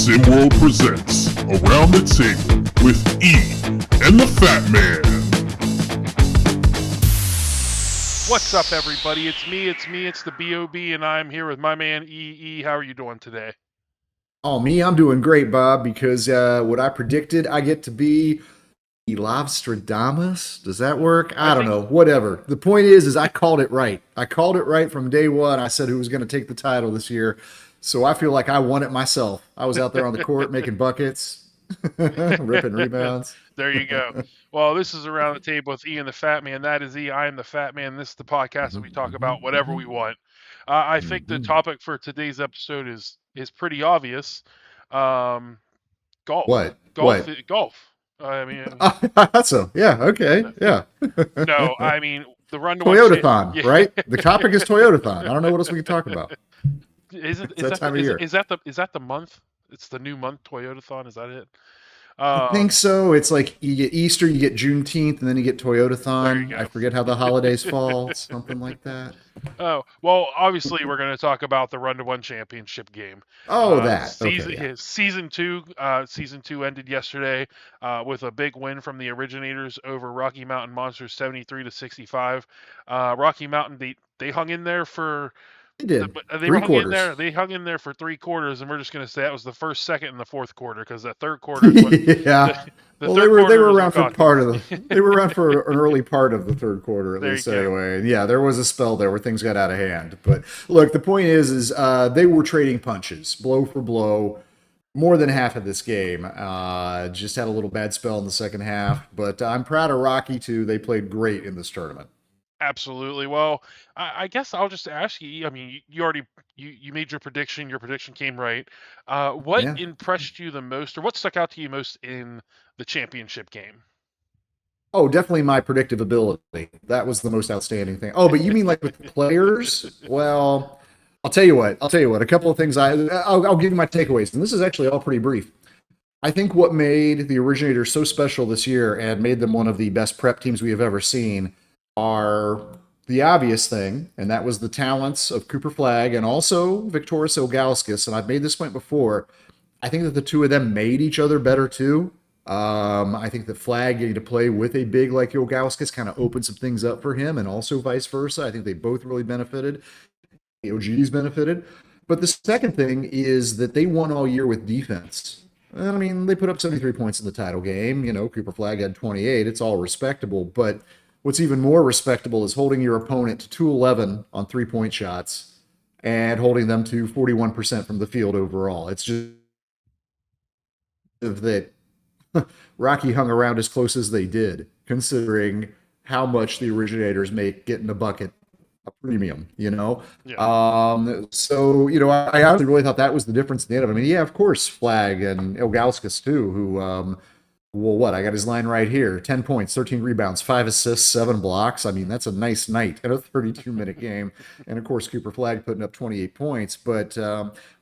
SimWorld presents Around the Table with E and the Fat Man. What's up, everybody? It's the B.O.B., and I'm here with my man E. How are you doing today? Oh, me? I'm doing great, Bob, because what I predicted, I get to be Elovstradamus. Does that work? I don't know. Whatever. The point is I called it right. I called it right from day one. I said who was going to take the title this year. So I feel like I won it myself. I was out there on the court making buckets, ripping rebounds. There you go. Well, this is Around the Table with E and the Fat Man. That is E. I am the Fat Man. This is the podcast that we talk about whatever we want. I think the topic for today's episode is pretty obvious. Golf. What? Golf. I mean, so yeah, okay, yeah. No, I mean the run to Toyotathon, right? The topic is Toyotathon. I don't know what else we can talk about. Is that the month? It's the new month, Toyotathon. Is that it? I think so. It's like you get Easter, you get Juneteenth, and then you get Toyotathon. I forget how the holidays fall, something like that. Oh, well, obviously we're going to talk about the Run to One championship game. Oh, that. Season two ended yesterday with a big win from the ORIGINators over Rocky Mountain Monsters 73-65. Rocky Mountain, they hung in there for... They did. They hung in there for 3 quarters, and we're just going to say that was the first, second, and the fourth quarter, because that third quarter. Yeah. They were around for part of the. They were around for an early part of the third quarter, at least anyway. And yeah, there was a spell there where things got out of hand. But look, the point is they were trading punches, blow for blow. More than half of this game. Just had a little bad spell in the second half, but I'm proud of Rocky too. They played great in this tournament. Absolutely. Well, I guess I'll just ask you. I mean, you made your prediction. Your prediction came right. What impressed you the most, or what stuck out to you most in the championship game? Oh, definitely my predictability. That was the most outstanding thing. Oh, but you mean like with the players? Well, I'll tell you what. A couple of things. I'll give you my takeaways, and this is actually all pretty brief. I think what made the ORIGINators so special this year and made them one of the best prep teams we have ever seen are the obvious thing, and that was the talents of Cooper Flagg and also Viktoras Ilgauskas. And I've made this point before. I think that the two of them made each other better too. I think that Flagg getting to play with a big like Ilgauskas kind of opened some things up for him, and also vice versa. I think they both really benefited. The OGs benefited. But the second thing is that they won all year with defense. I mean, they put up 73 points in the title game. You know, Cooper Flagg had 28. It's all respectable, but what's even more respectable is holding your opponent to 211 on three-point shots and holding them to 41% from the field overall. It's just that Rocky hung around as close as they did, considering how much the ORIGINators make getting a bucket a premium, you know? Yeah. So, you know, I honestly really thought that was the difference in the end of it. I mean, yeah, of course, Flagg and Ilgauskas too, who... well, what? I got his line right here. 10 points, 13 rebounds, 5 assists, 7 blocks. I mean, that's a nice night in a 32-minute game. And, of course, Cooper Flagg putting up 28 points. But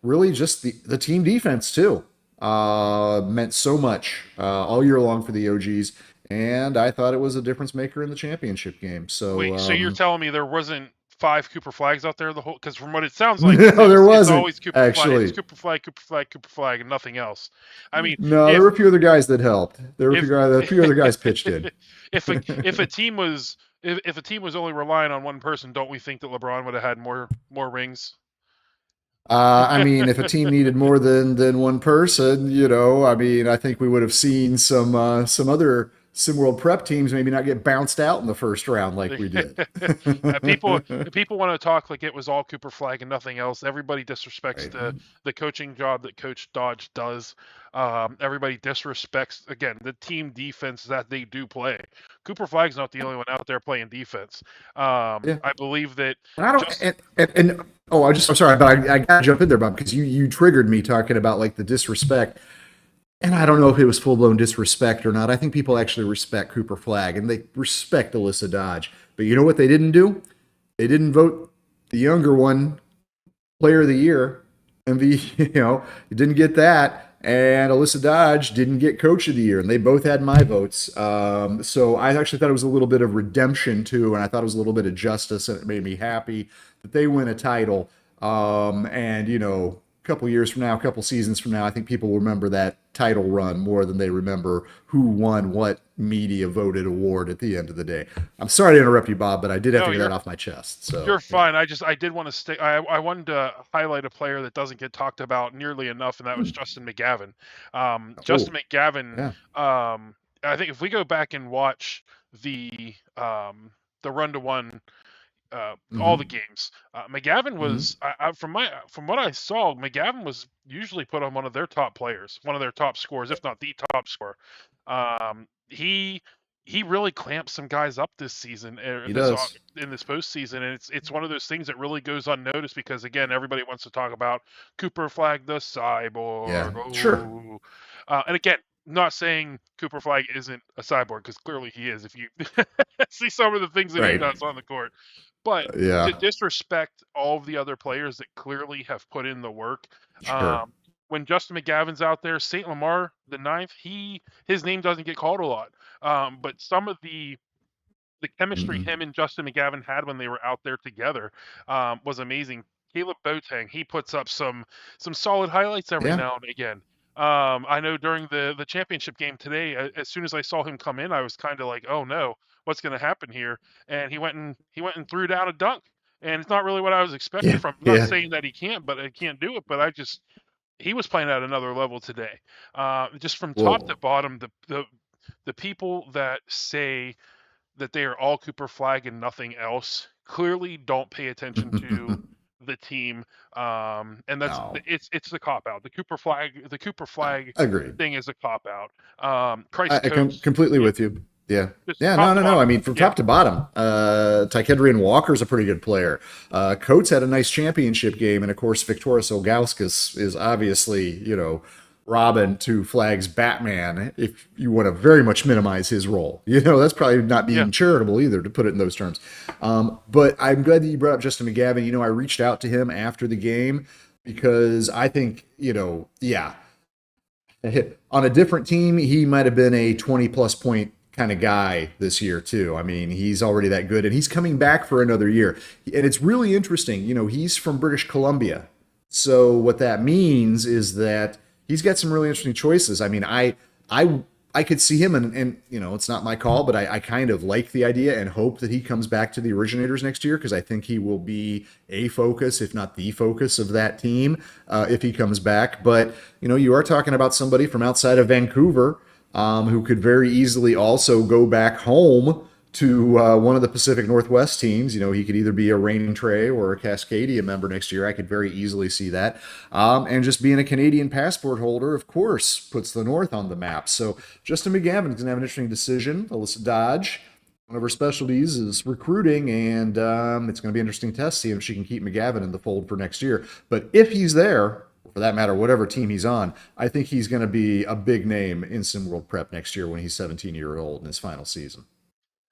really just the team defense, too, meant so much all year long for the OGs. And I thought it was a difference maker in the championship game. So, wait, so you're telling me there wasn't 5 Cooper Flaggs out there the whole? Because from what it sounds like, no, there wasn't. It's always Cooper actually. Flagg. It's Cooper Flagg, and nothing else. I mean, no, there were a few other guys that helped. There were a few other guys pitched in. If a team was only relying on one person, don't we think that LeBron would have had more rings? I mean, if a team needed more than one person, you know, I mean, I think we would have seen some other SimWorld prep teams maybe not get bounced out in the first round like we did. People want to talk like it was all Cooper Flagg and nothing else. Everybody disrespects the coaching job that Coach Dodge does. Everybody disrespects, again, the team defense that they do play. Cooper Flagg's not the only one out there playing defense. I believe that. And I'm sorry, but I got to jump in there, Bob, because you triggered me talking about like the disrespect. And I don't know if it was full-blown disrespect or not. I think people actually respect Cooper Flagg, and they respect Alyssa Dodge. But you know what they didn't do? They didn't vote the younger one Player of the Year. And you didn't get that. And Alyssa Dodge didn't get Coach of the Year. And they both had my votes. So I actually thought it was a little bit of redemption, too. And I thought it was a little bit of justice, and it made me happy that they win a title. And, you know, couple years from now, a couple seasons from now, I think people will remember that title run more than they remember who won what media voted award at the end of the day. I'm sorry to interrupt you, Bob, but I did have to get that off my chest. So you're fine. I did want to stay. I wanted to highlight a player that doesn't get talked about nearly enough, and that was Justin McGavin. Justin McGavin. I think if we go back and watch the run to one. All the games. McGavin was from what I saw, McGavin was usually put on one of their top players, one of their top scorers, if not the top scorer. He really clamped some guys up this season. In this postseason, and it's one of those things that really goes unnoticed because again, everybody wants to talk about Cooper Flag the cyborg. Yeah, sure. And again, not saying Cooper Flag isn't a cyborg because clearly he is. If you see some of the things that he does on the court. But to disrespect all of the other players that clearly have put in the work, when Justin McGavin's out there, St. Lamar the ninth, his name doesn't get called a lot. But some of the chemistry him and Justin McGavin had when they were out there together was amazing. Caleb Boateng, he puts up some solid highlights every now and again. I know during the championship game today, as soon as I saw him come in, I was kind of like, oh no, what's going to happen here? And he went and threw down a dunk, and it's not really what I was expecting from him. Not saying that he can't do it, but he was playing at another level today. Just from top to bottom, the people that say that they are all Cooper Flag and nothing else clearly don't pay attention to the team, and that's it's the cop out. The Cooper Flag thing is a cop out. I'm completely with you. Yeah. No. I mean, from top to bottom, Tykedrian Walker's a pretty good player. Coates had a nice championship game, and of course, Viktoras Ilgauskas is obviously, Robin to Flag's Batman, if you want to very much minimize his role. That's probably not being charitable either, to put it in those terms. But I'm glad that you brought up Justin McGavin. I reached out to him after the game because I think, on a different team, he might have been a 20-plus point kind of guy this year too. I mean, he's already that good, and he's coming back for another year. And it's really interesting. He's from British Columbia. So what that means is that he's got some really interesting choices. I mean, I could see him, and it's not my call, but I kind of like the idea and hope that he comes back to the Originators next year because I think he will be a focus, if not the focus of that team if he comes back. But, you are talking about somebody from outside of Vancouver who could very easily also go back home to one of the Pacific Northwest teams. He could either be a Reigning Trey or a Cascadia member next year. I could very easily see that. And just being a Canadian passport holder, of course, puts the North on the map. So Justin McGavin is going to have an interesting decision. Alyssa Dodge, one of her specialties is recruiting, and it's going to be an interesting test, seeing if she can keep McGavin in the fold for next year. But if he's there, for that matter, whatever team he's on, I think he's going to be a big name in SimWorld Prep next year when he's 17-year-old in his final season.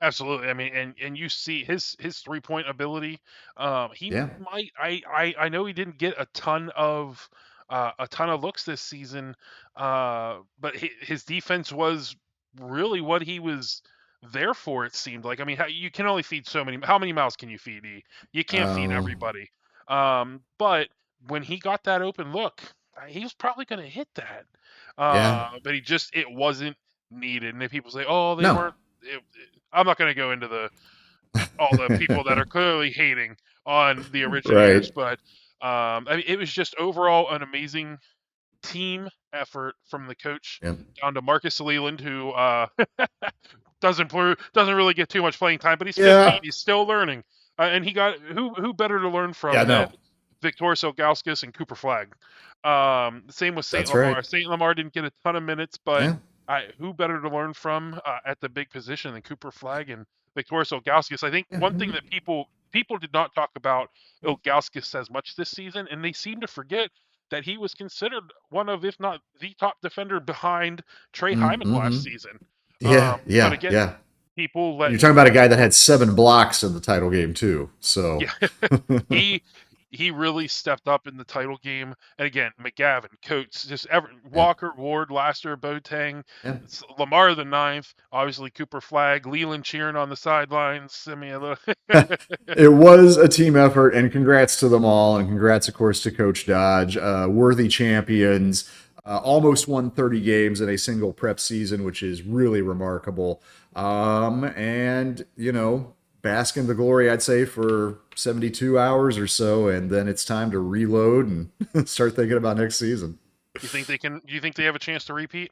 Absolutely. I mean, and you see his 3-point ability. Might. I know he didn't get a ton of looks this season, but his defense was really what he was there for. It seemed like. I mean, you can only feed so many. How many mouths can you feed? You can't feed everybody. But when he got that open look, he was probably going to hit that. But it wasn't needed. And if people say, "Oh, they weren't." I'm not going to go into all the people that are clearly hating on the Originators, but I mean, it was just overall an amazing team effort from the coach down to Marcus Leland, who doesn't really get too much playing time, but he's 15, he's still learning, and he got who better to learn from than Viktoras Ilgauskas and Cooper Flag. Same with St. Lamar. Right. St. Lamar didn't get a ton of minutes, but who better to learn from at the big position than Cooper Flag and Viktoras Ilgauskas? I think one thing that people did not talk about Ilgauskas as much this season, and they seem to forget that he was considered one of, if not the top defender behind Trey Hyman last season. But again, people you're talking about a guy that had 7 blocks in the title game too. So he he really stepped up in the title game. And again, McGavin, Coates, Walker, Ward, Laster, Boateng, Yeah. Lamar the ninth, obviously Cooper Flag, Leland cheering on the sidelines. I mean, It was a team effort, and congrats to them all, and congrats, of course, to Coach Dodge. Worthy champions. Almost won 30 games in a single prep season, which is really remarkable. And, bask in the glory, I'd say, for 72 hours or so, and then it's time to reload and start thinking about next season. You think they have a chance to repeat?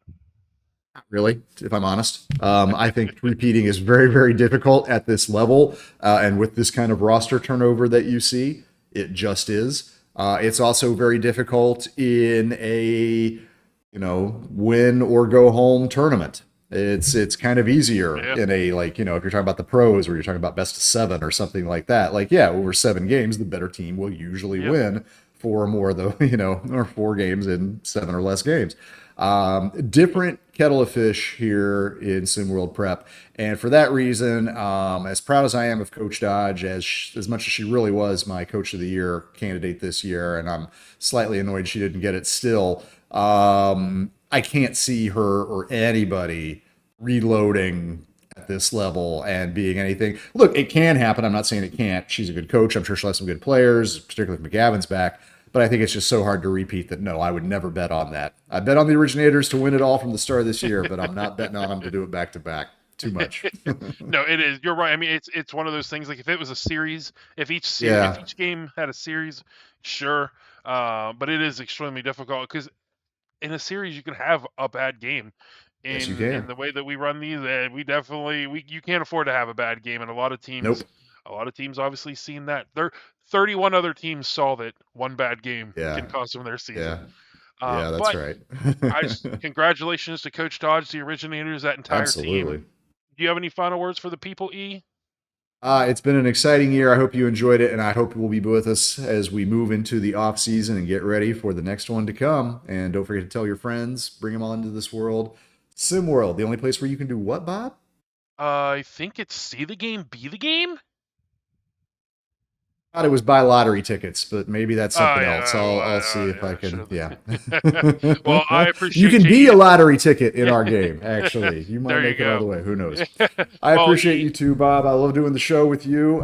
Really, if I'm honest. I think repeating is very, very difficult at this level. And with this kind of roster turnover that you see, it just is. It's also very difficult in a, win or go home tournament. It's kind of easier in a, if you're talking about the pros or you're talking about best of 7 or something like that. Over 7 games, the better team will usually win 4 or more, though, or 4 games in 7 or less games. Different kettle of fish here in SimWorld Prep. And for that reason, as proud as I am of Coach Dodge, as much as she really was my Coach of the Year candidate this year, and I'm slightly annoyed she didn't get it still, I can't see her or anybody reloading at this level and being anything. Look, it can happen. I'm not saying it can't. She's a good coach. I'm sure she'll have some good players, particularly if McGavin's back. But I think it's just so hard to repeat that, no, I would never bet on that. I bet on the Originators to win it all from the start of this year, but I'm not betting on them to do it back-to-back. Too much. No, it is. You're right. I mean, it's one of those things, like if it was a series, if each game had a series, sure. But it is extremely difficult because in a series you can have a bad game. Yes, you can. In the way that we run these, you can't afford to have a bad game, and a lot of teams obviously seen that. 31 other teams saw that one bad game can cost them their season. Yeah, that's right. Congratulations to Coach Dodge, the Originators, that entire team. Do you have any final words for the people, E? It's been an exciting year. I hope you enjoyed it, and I hope you will be with us as we move into the off season and get ready for the next one to come. And don't forget to tell your friends, bring them all into this world. SimWorld, the only place where you can do what, Bob? I think it's see the game, be the game. I thought it was buy lottery tickets, but maybe that's something else. I'll see if I can. Yeah. Well, I appreciate you can be a lottery ticket in our game. Actually, you might make it all the way. Who knows? I appreciate you too, Bob. I love doing the show with you.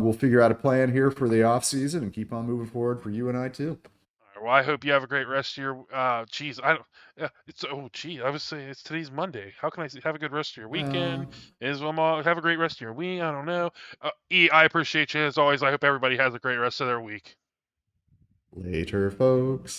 We'll figure out a plan here for the off season and keep on moving forward for you and I too. Well, I hope you have a great rest of your. I was saying it's today's Monday. How can I have a good rest of your weekend? Have a great rest of your week. I don't know. I appreciate you as always. I hope everybody has a great rest of their week. Later, folks.